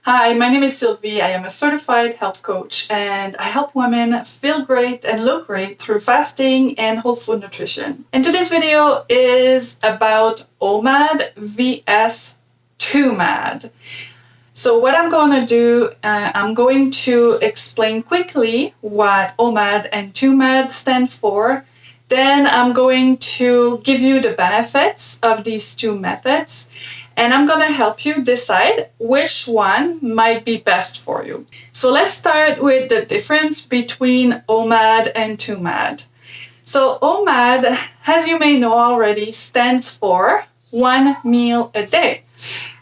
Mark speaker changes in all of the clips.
Speaker 1: Hi, my name is Sylvie. I am a certified health coach and I help women feel great and look great through fasting and whole food nutrition. And today's video is about OMAD vs 2MAD. So what I'm going to do, I'm going to explain quickly what OMAD and 2MAD stand for. Then I'm going to give you the benefits of these two methods. And I'm going to help you decide which one might be best for you. So let's start with the difference between OMAD and 2MAD. So OMAD, as you may know already, stands for 1 meal a day.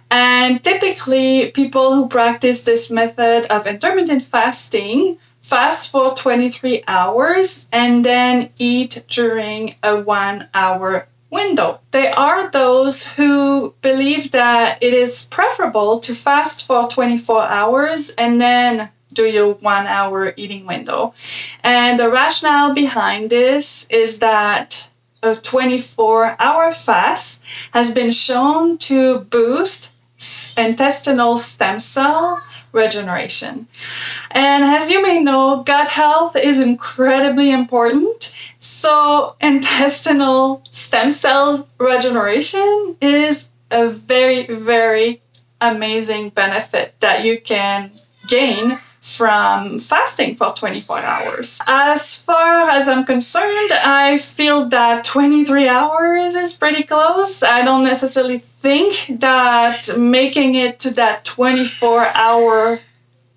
Speaker 1: And typically, people who practice this method of intermittent fasting fast for 23 hours and then eat during a 1 hour window. There are those who believe that it is preferable to fast for 24 hours and then do your 1 hour eating window. And the rationale behind this is that a 24-hour fast has been shown to boost intestinal stem cell regeneration. And as you may know, gut health is incredibly important. So intestinal stem cell regeneration is a very, very amazing benefit that you can gain from fasting for 24 hours. As far as I'm concerned, I feel that 23 hours is pretty close. I don't necessarily think that making it to that 24-hour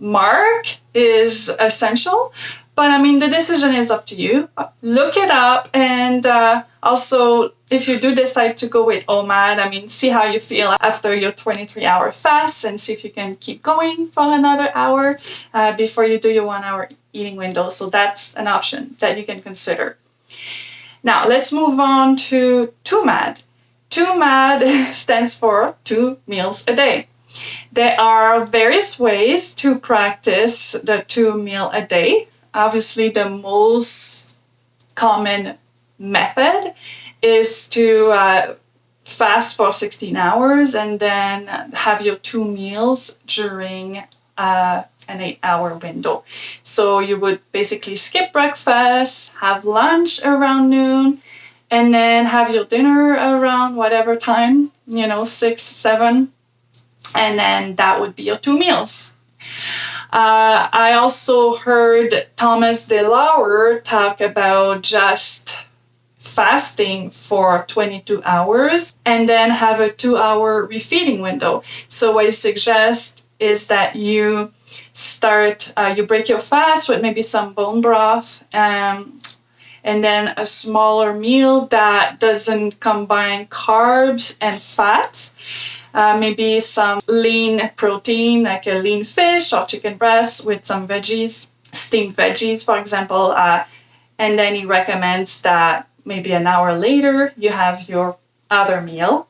Speaker 1: mark is essential. But I mean, the decision is up to you. Look it up, and also, if you do decide to go with OMAD, I mean, see how you feel after your 23-hour fast and see if you can keep going for another hour before you do your 1 hour eating window. So that's an option that you can consider. Now, let's move on to 2MAD. 2MAD stands for 2 meals a day. There are various ways to practice the 2 meal a day. Obviously, the most common method is to fast for 16 hours and then have your 2 meals during an 8-hour window. So you would basically skip breakfast, have lunch around noon, and then have your dinner around whatever time, 6, 7, and then that would be your 2 meals. I also heard Thomas DeLauer talk about just fasting for 22 hours and then have a 2-hour refeeding window. So what he suggests is that you break your fast with maybe some bone broth and then a smaller meal that doesn't combine carbs and fats. Maybe some lean protein, like a lean fish or chicken breast with some veggies, steamed veggies, for example. And then he recommends that maybe an hour later you have your other meal,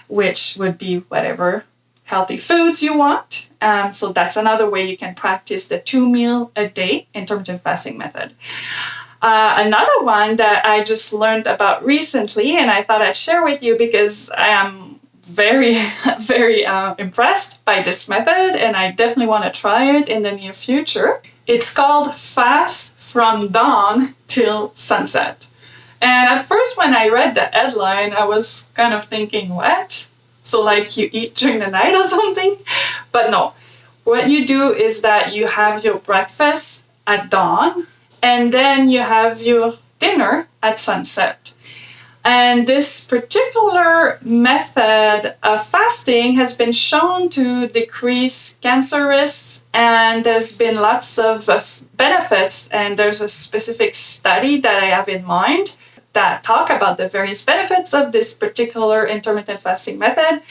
Speaker 1: which would be whatever healthy foods you want. So that's another way you can practice the 2 meal a day intermittent fasting method. Another one that I just learned about recently, and I thought I'd share with you because I am very, very impressed by this method, and I definitely want to try it in the near future. It's called Fast from Dawn till Sunset. And at first when I read the headline, I was kind of thinking, what? So like you eat during the night or something? But no. What you do is that you have your breakfast at dawn, and then you have your dinner at sunset. And this particular method of fasting has been shown to decrease cancer risks, and there's been lots of benefits. And there's a specific study that I have in mind that talk about the various benefits of this particular intermittent fasting method.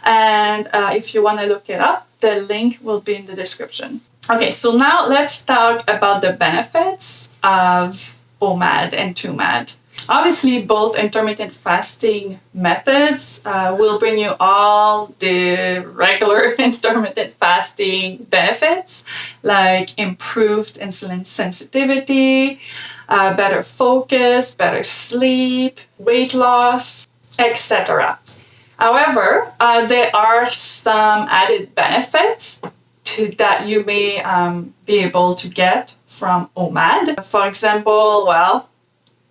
Speaker 1: And if you want to look it up, the link will be in the description. Okay, so now let's talk about the benefits of OMAD and 2MAD. Obviously, both intermittent fasting methods will bring you all the regular intermittent fasting benefits, like improved insulin sensitivity, better focus, better sleep, weight loss, etc. However, there are some added benefits that you may be able to get from OMAD. For example, well,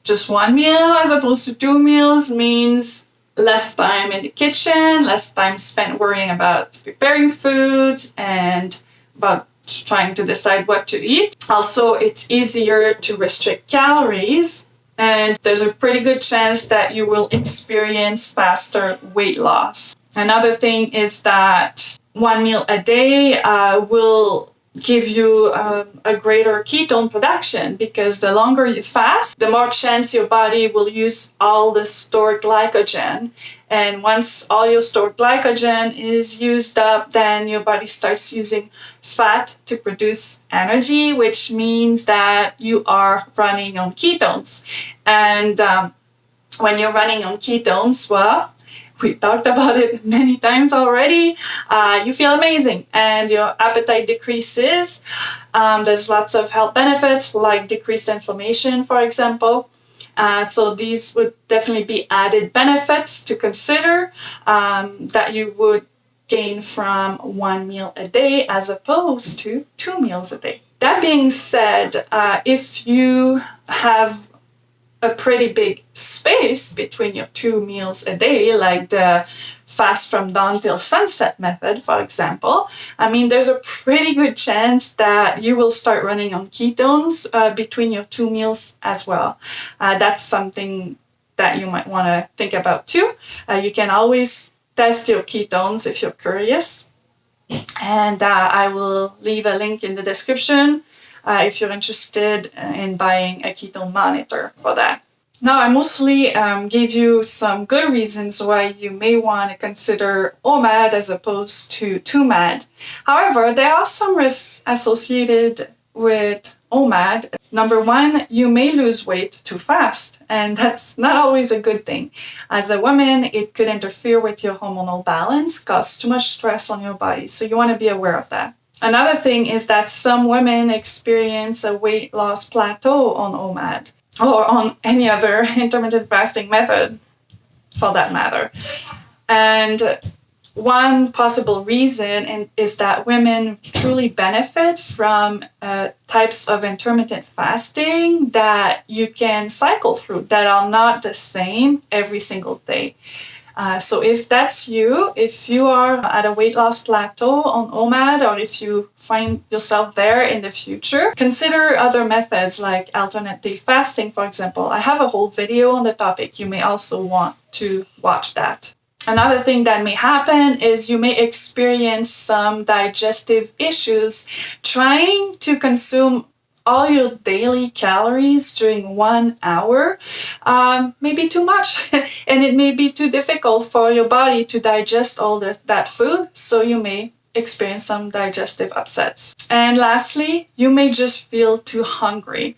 Speaker 1: just one meal as opposed to 2 meals means less time in the kitchen, less time spent worrying about preparing foods and about trying to decide what to eat. Also, it's easier to restrict calories, and there's a pretty good chance that you will experience faster weight loss. Another thing is that one meal a day will give you a greater ketone production, because the longer you fast, the more chance your body will use all the stored glycogen. And once all your stored glycogen is used up, then your body starts using fat to produce energy, which means that you are running on ketones. And when you're running on ketones, well, we talked about it many times already. You feel amazing and your appetite decreases. There's lots of health benefits like decreased inflammation, for example. So these would definitely be added benefits to consider that you would gain from one meal a day as opposed to 2 meals a day. That being said, if you have a pretty big space between your 2 meals a day, like the fast from dawn till sunset method, for example, I mean, there's a pretty good chance that you will start running on ketones between your 2 meals as well. That's something that you might want to think about too. You can always test your ketones if you're curious. And I will leave a link in the description if you're interested in buying a ketone monitor for that. Now, I mostly gave you some good reasons why you may want to consider OMAD as opposed to 2MAD. However, there are some risks associated with OMAD. Number one, you may lose weight too fast, and that's not always a good thing. As a woman, it could interfere with your hormonal balance, cause too much stress on your body, so you want to be aware of that. Another thing is that some women experience a weight loss plateau on OMAD, or on any other intermittent fasting method for that matter. And one possible reason is that women truly benefit from types of intermittent fasting that you can cycle through that are not the same every single day. So if that's you, if you are at a weight loss plateau on OMAD, or if you find yourself there in the future, consider other methods like alternate day fasting, for example. I have a whole video on the topic. You may also want to watch that. Another thing that may happen is you may experience some digestive issues trying to consume all your daily calories during 1 hour. May be too much, and it may be too difficult for your body to digest all that food, so you may experience some digestive upsets. And lastly, you may just feel too hungry.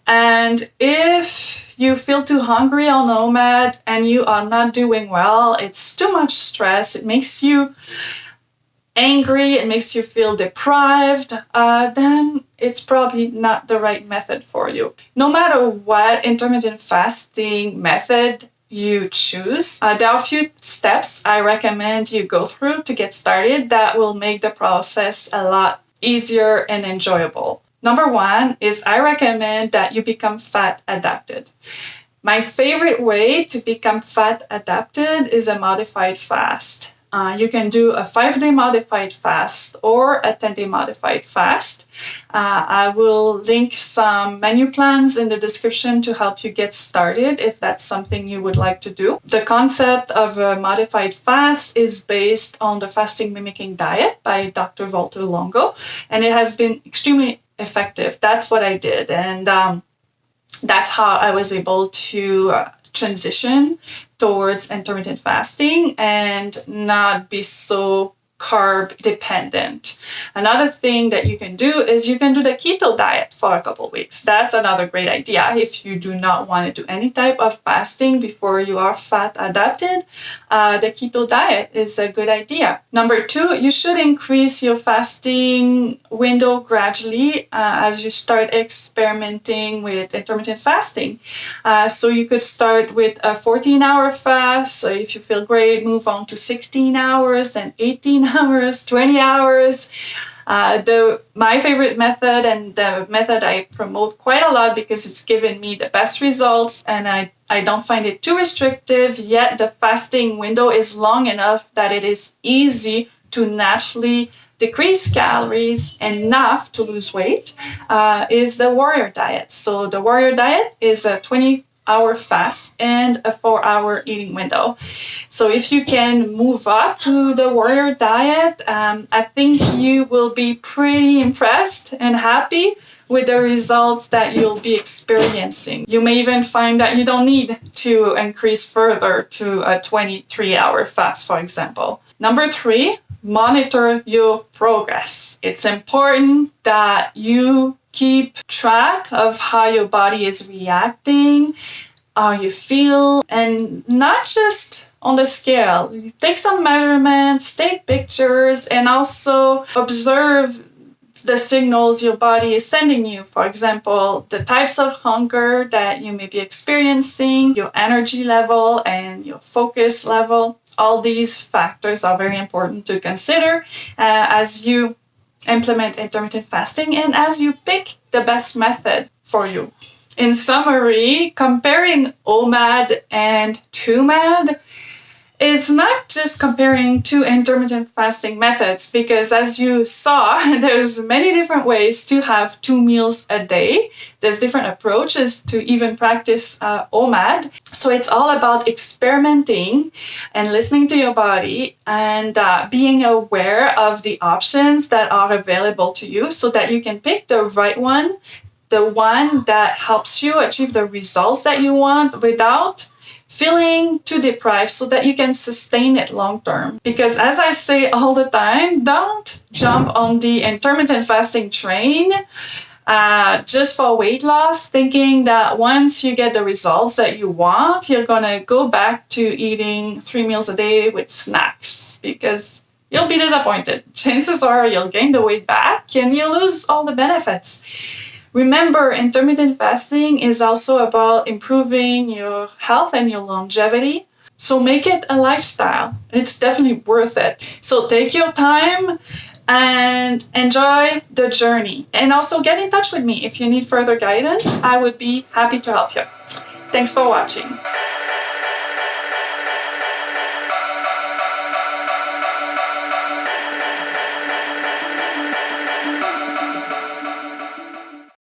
Speaker 1: And if you feel too hungry on OMAD and you are not doing well, it's too much stress, it makes you angry, it makes you feel deprived, then it's probably not the right method for you. No matter what intermittent fasting method you choose, there are a few steps I recommend you go through to get started that will make the process a lot easier and enjoyable. Number one is I recommend that you become fat adapted. My favorite way to become fat adapted is a modified fast. You can do a 5-day modified fast or a 10-day modified fast. I will link some menu plans in the description to help you get started if that's something you would like to do. The concept of a modified fast is based on the fasting mimicking diet by Dr. Walter Longo, and it has been extremely effective. That's what I did, and that's how I was able to transition towards intermittent fasting and not be so carb dependent. Another thing that you can do is you can do the keto diet for a couple of weeks. That's another great idea. If you do not want to do any type of fasting before you are fat adapted, the keto diet is a good idea. Number 2, you should increase your fasting window gradually as you start experimenting with intermittent fasting. So you could start with a 14-hour fast. So if you feel great, move on to 16 hours, then 18 hours, 20 hours. My favorite method, and the method I promote quite a lot because it's given me the best results, and I don't find it too restrictive, yet the fasting window is long enough that it is easy to naturally decrease calories enough to lose weight, is the warrior diet. So the warrior diet is a 20-hour fast and a 4-hour eating window. So if you can move up to the warrior diet, I think you will be pretty impressed and happy with the results that you'll be experiencing. You may even find that you don't need to increase further to a 23-hour fast, for example. Number 3, monitor your progress. It's important that you keep track of how your body is reacting, how you feel, and not just on the scale. You take some measurements, take pictures, and also observe the signals your body is sending you. For example, the types of hunger that you may be experiencing, your energy level, and your focus level. All these factors are very important to consider as you implement intermittent fasting and as you pick the best method for you. In summary, comparing OMAD and 2MAD is not just comparing two intermittent fasting methods, because as you saw, there's many different ways to have 2 meals a day. There's different approaches to even practice OMAD. So it's all about experimenting and listening to your body and being aware of the options that are available to you so that you can pick the right one, the one that helps you achieve the results that you want without feeling too deprived, so that you can sustain it long term. Because as I say all the time, don't jump on the intermittent fasting train just for weight loss, thinking that once you get the results that you want, you're gonna go back to eating 3 meals a day with snacks, because you'll be disappointed. Chances are you'll gain the weight back and you'll lose all the benefits. Remember, intermittent fasting is also about improving your health and your longevity. So make it a lifestyle. It's definitely worth it. So take your time and enjoy the journey. And also get in touch with me if you need further guidance. I would be happy to help you. Thanks for watching.